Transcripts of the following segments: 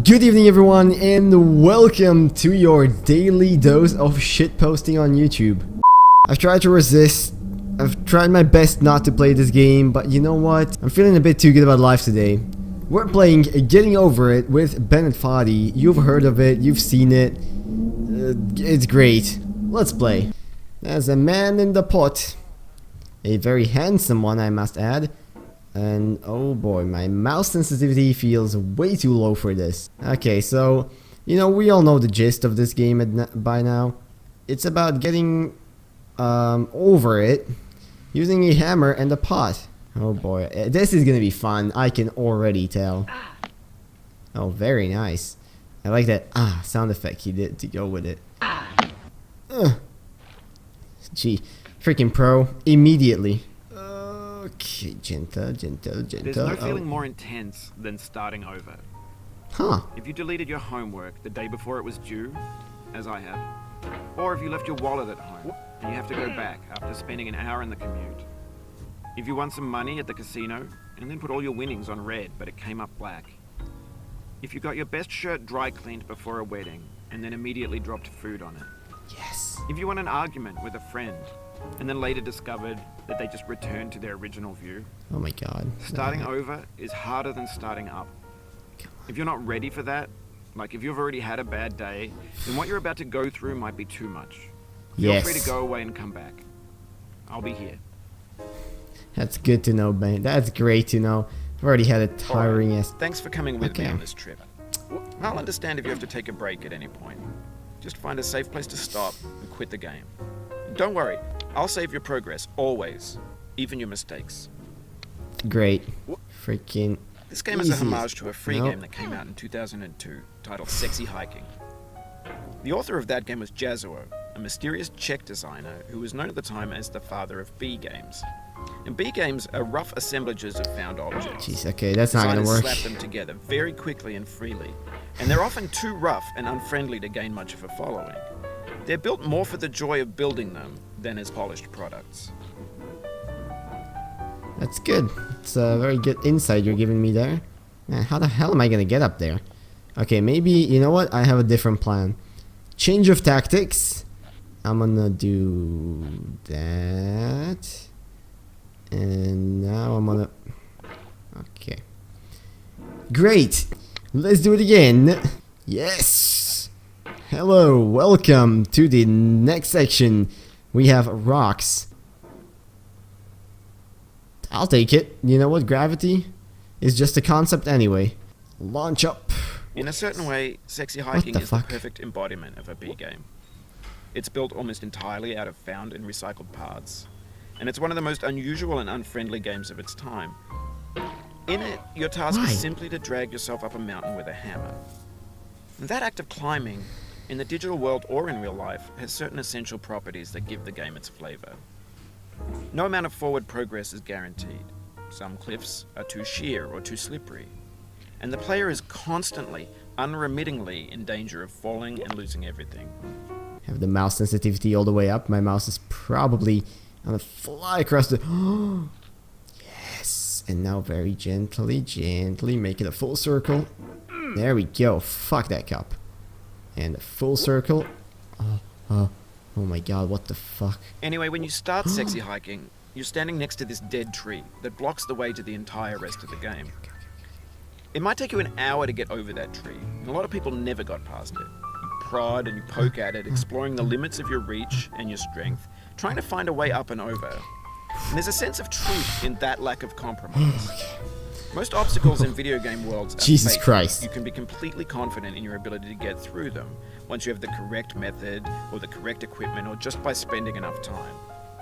Good evening everyone and welcome to your daily dose of shitposting on YouTube. I've tried to resist, I've tried my best not to play this game, but you know what? I'm feeling a bit too good about life today. We're playing Getting Over It with Bennett Foddy. You've heard of it, you've seen it. It's great. Let's play. There's a man in the pot. A very handsome one, I must add. And oh boy, my mouse sensitivity feels way too low for this. Okay, so, you know, we all know the gist of this game by now. It's about getting over it using a hammer and a pot. Oh boy, this is gonna be fun, I can already tell. Oh, very nice. I like that sound effect he did to go with it. Gee, freaking pro, immediately. Okay, gentle. There's no feeling more intense than starting over. Huh. If you deleted your homework the day before it was due, as I have, or if you left your wallet at home and you have to go back after spending an hour in the commute. If you won some money at the casino and then put all your winnings on red but it came up black. If you got your best shirt dry cleaned before a wedding and then immediately dropped food on it. Yes. If you won an argument with a friend and then later discovered that they just returned to their original view. Oh my god. Starting over is harder than starting up. If you're not ready for that, like if you've already had a bad day, then what you're about to go through might be too much. Feel free to go away and come back. I'll be here. That's good to know, Ben. That's great to know. I've already had a tiring ass. Thanks for coming with me on this trip. I'll understand if you have to take a break at any point. Just find a safe place to stop and quit the game. Don't worry, I'll save your progress, always. Even your mistakes. Great. Freaking This game is a homage to a free game that came out in 2002, titled Sexy Hiking. The author of that game was Jazuo, a mysterious Czech designer who was known at the time as the father of B games. And B games are rough assemblages of found objects. Jeez, okay, that's not gonna Designers work. slap them together very quickly and freely, and they're often too rough and unfriendly to gain much of a following. They're built more for the joy of building them than as polished products. That's good. It's a very good insight you're giving me there. Man, how the hell am I gonna get up there? Okay, maybe, you know what? I have a different plan. Change of tactics. I'm gonna do that. And now I'm gonna... Okay. Great! Let's do it again. Yes! Hello, welcome to the next section. We have rocks. I'll take it. You know what? Gravity is just a concept anyway. Launch up. In a certain way, Sexy Hiking is the perfect embodiment of a B game. It's built almost entirely out of found and recycled parts, and it's one of the most unusual and unfriendly games of its time. In it, your task is simply to drag yourself up a mountain with a hammer. And that act of climbing, in the digital world or in real life, has certain essential properties that give the game its flavor. No amount of forward progress is guaranteed. Some cliffs are too sheer or too slippery, and the player is constantly, unremittingly in danger of falling and losing everything. Have the mouse sensitivity all the way up. My mouse is probably gonna fly across the... Yes! And now very gently make it a full circle. There we go. Fuck that cup. And a full circle. Oh my god, what the fuck? Anyway, when you start Sexy Hiking, you're standing next to this dead tree that blocks the way to the entire rest of the game. It might take you an hour to get over that tree, and a lot of people never got past it. You prod and you poke at it, exploring the limits of your reach and your strength, trying to find a way up and over. And there's a sense of truth in that lack of compromise. Most obstacles in video game worlds are Jesus fake. Christ. You can be completely confident in your ability to get through them once you have the correct method or the correct equipment or just by spending enough time.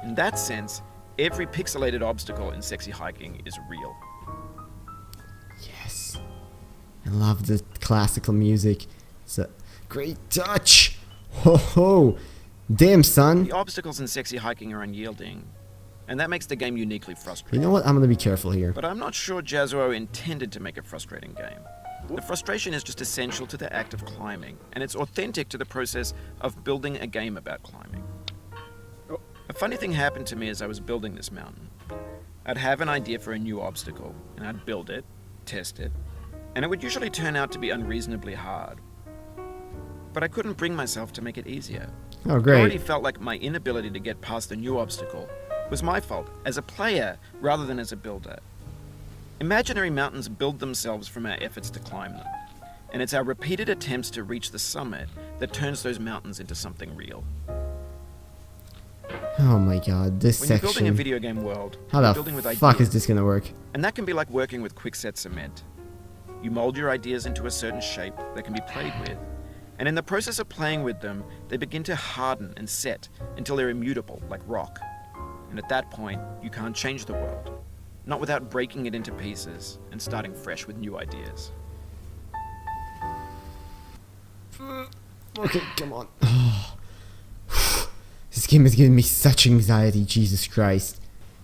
In that sense, every pixelated obstacle in Sexy Hiking is real. Yes. I love the classical music. It's a great touch. Ho ho. Damn, son. The obstacles in Sexy Hiking are unyielding, and that makes the game uniquely frustrating. You know what? I'm gonna be careful here. But I'm not sure Jazuo intended to make a frustrating game. The frustration is just essential to the act of climbing, and it's authentic to the process of building a game about climbing. A funny thing happened to me as I was building this mountain. I'd have an idea for a new obstacle, and I'd build it, test it, and it would usually turn out to be unreasonably hard. But I couldn't bring myself to make it easier. Oh, I great. already felt like my inability to get past a new obstacle was my fault as a player rather than as a builder. Imaginary mountains build themselves from our efforts to climb them, and it's our repeated attempts to reach the summit that turns those mountains into something real. Oh my god, this When you're section. building a video game world, How you're the building with fuck ideas, is this gonna work? and that can be like working with quickset cement. You mold your ideas into a certain shape that can be played with, and in the process of playing with them, they begin to harden and set until they're immutable, like rock. And at that point, you can't change the world, not without breaking it into pieces and starting fresh with new ideas. Okay, come on. This game is giving me such anxiety, Jesus Christ.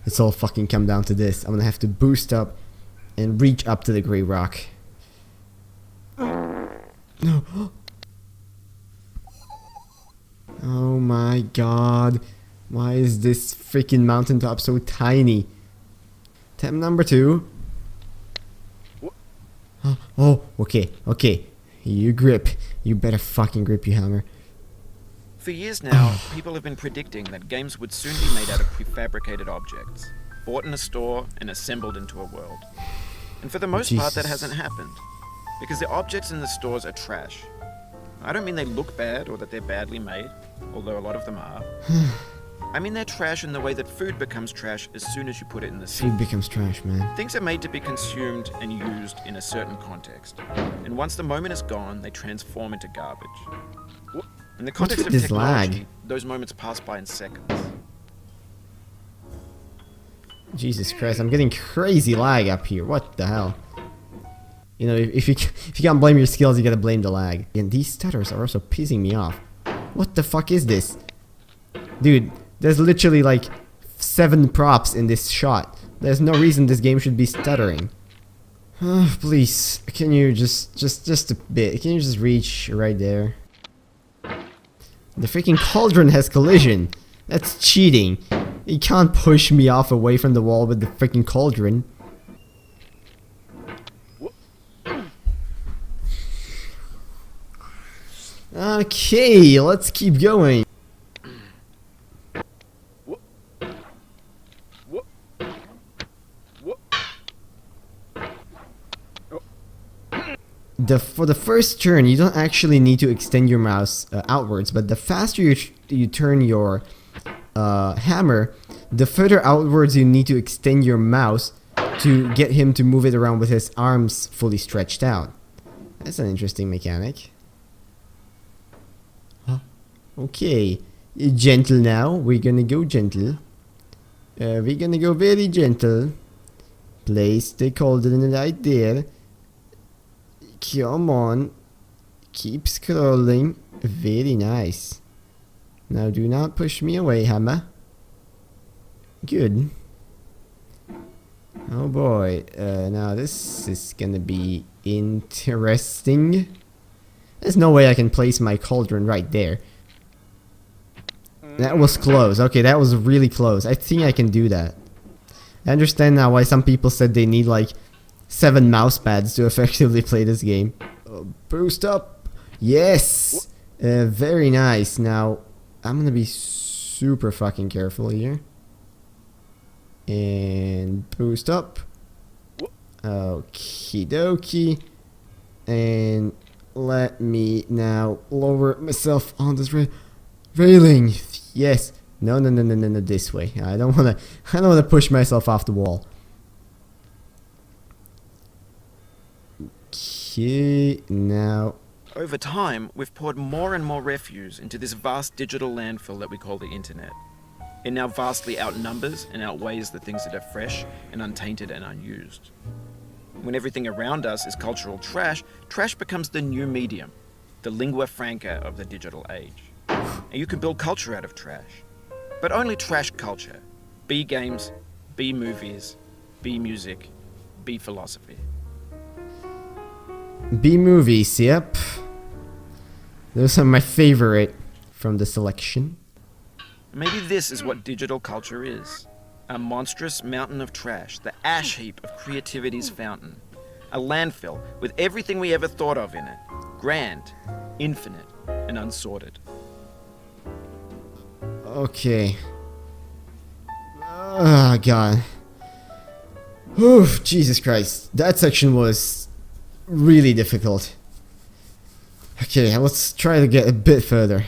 It's all fucking come down to this. I'm gonna have to boost up and reach up to the grey rock. No. Oh my god. Why is this freaking mountaintop so tiny? Attempt number 2. Oh, okay, okay. You grip. You better fucking grip, you hammer. For years now, people have been predicting that games would soon be made out of prefabricated objects, bought in a store and assembled into a world. And for the most part, that hasn't happened, because the objects in the stores are trash. I don't mean they look bad or that they're badly made, although a lot of them are. I mean they're trash in the way that food becomes trash as soon as you put it in the sink. Food becomes trash, man. Things are made to be consumed and used in a certain context, and once the moment is gone, they transform into garbage. In the context of this technology, lag? those moments pass by in seconds. Jesus Christ, I'm getting crazy lag up here. What the hell? You know, if you can't blame your skills, you gotta blame the lag. And these stutters are also pissing me off. What the fuck is this? Dude, there's literally like 7 props in this shot. There's no reason this game should be stuttering. Please, can you just a bit? Can you just reach right there? The freaking cauldron has collision. That's cheating. You can't push me off away from the wall with the freaking cauldron. Okay, let's keep going. For the first turn, you don't actually need to extend your mouse outwards, but the faster you turn your hammer, the further outwards you need to extend your mouse to get him to move it around with his arms fully stretched out. That's an interesting mechanic. Huh? Okay, gentle now. We're gonna go gentle. We're gonna go very gentle. Place the cauldron right there. Come on. Keep scrolling. Very nice. Now do not push me away, hammer. Good. Oh boy. Now this is gonna be interesting. There's no way I can place my cauldron right there. That was close. Okay, that was really close. I think I can do that. I understand now why some people said they need like 7 mouse pads to effectively play this game. Boost up. Yes. Very nice. Now, I'm gonna be super fucking careful here. And boost up. Okie dokie. And let me now lower myself on this railing. Yes. No, this way. I don't wanna push myself off the wall. Okay, now. Over time, we've poured more and more refuse into this vast digital landfill that we call the internet. It now vastly outnumbers and outweighs the things that are fresh and untainted and unused. When everything around us is cultural trash, trash becomes the new medium, the lingua franca of the digital age. And you can build culture out of trash. But only trash culture. B games, B movies, B music, B philosophy. B movies, yep. Those are my favorite from the selection. Maybe this is what digital culture is. A monstrous mountain of trash, the ash heap of creativity's fountain. A landfill with everything we ever thought of in it. Grand, infinite, and unsorted. Okay. Oh, God. Oof, Jesus Christ. That section was really difficult. Okay, let's try to get a bit further.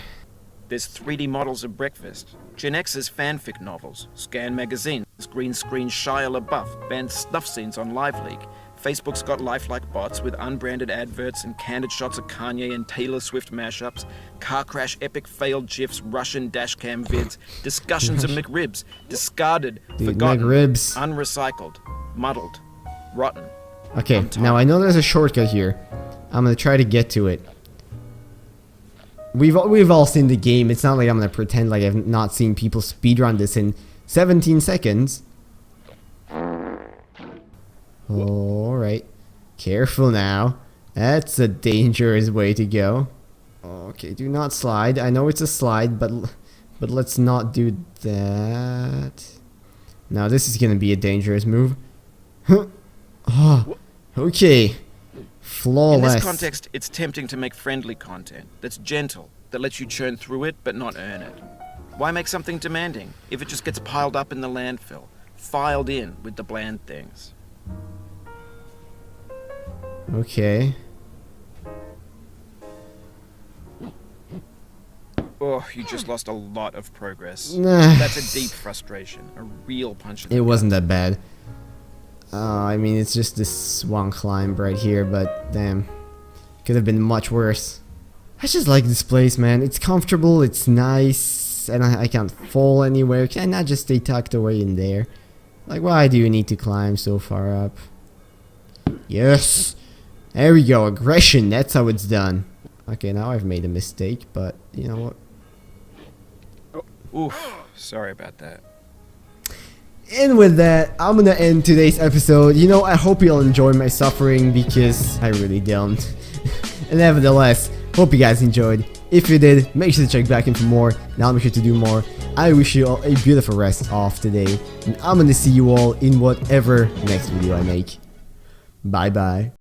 There's 3D models of breakfast, Gen X's fanfic novels, Scan magazines, green screen Shia LaBeouf, banned snuff scenes on LiveLeak. Facebook's got lifelike bots with unbranded adverts and candid shots of Kanye and Taylor Swift mashups, car crash epic failed GIFs, Russian dashcam vids, discussions of McRibs, discarded, forgotten, McRibs. unrecycled, muddled, rotten. Okay, now I know there's a shortcut here. I'm gonna try to get to it. We've all seen the game. It's not like I'm gonna pretend like I've not seen people speedrun this in 17 seconds. Alright. Careful now. That's a dangerous way to go. Okay, do not slide. I know it's a slide, but let's not do that. Now this is gonna be a dangerous move. Oh, okay. Flawless. In this context, it's tempting to make friendly content that's gentle, that lets you churn through it but not earn it. Why make something demanding if it just gets piled up in the landfill, filed in with the bland things? Okay. Oh, you just lost a lot of progress. Nah. That's a deep frustration, a real punch in the It gut. wasn't that bad. I mean, it's just this one climb right here, but damn. Could have been much worse. I just like this place, man. It's comfortable, it's nice, and I can't fall anywhere. Can I not just stay tucked away in there? Like, why do you need to climb so far up? Yes! There we go, aggression, that's how it's done. Okay, now I've made a mistake, but you know what? Oof, sorry about that. And with that, I'm gonna end today's episode. You know, I hope you'll enjoy my suffering because I really don't. And nevertheless, hope you guys enjoyed. If you did, make sure to check back in for more. And I'll make sure to do more. I wish you all a beautiful rest of today. And I'm gonna see you all in whatever next video I make. Bye bye.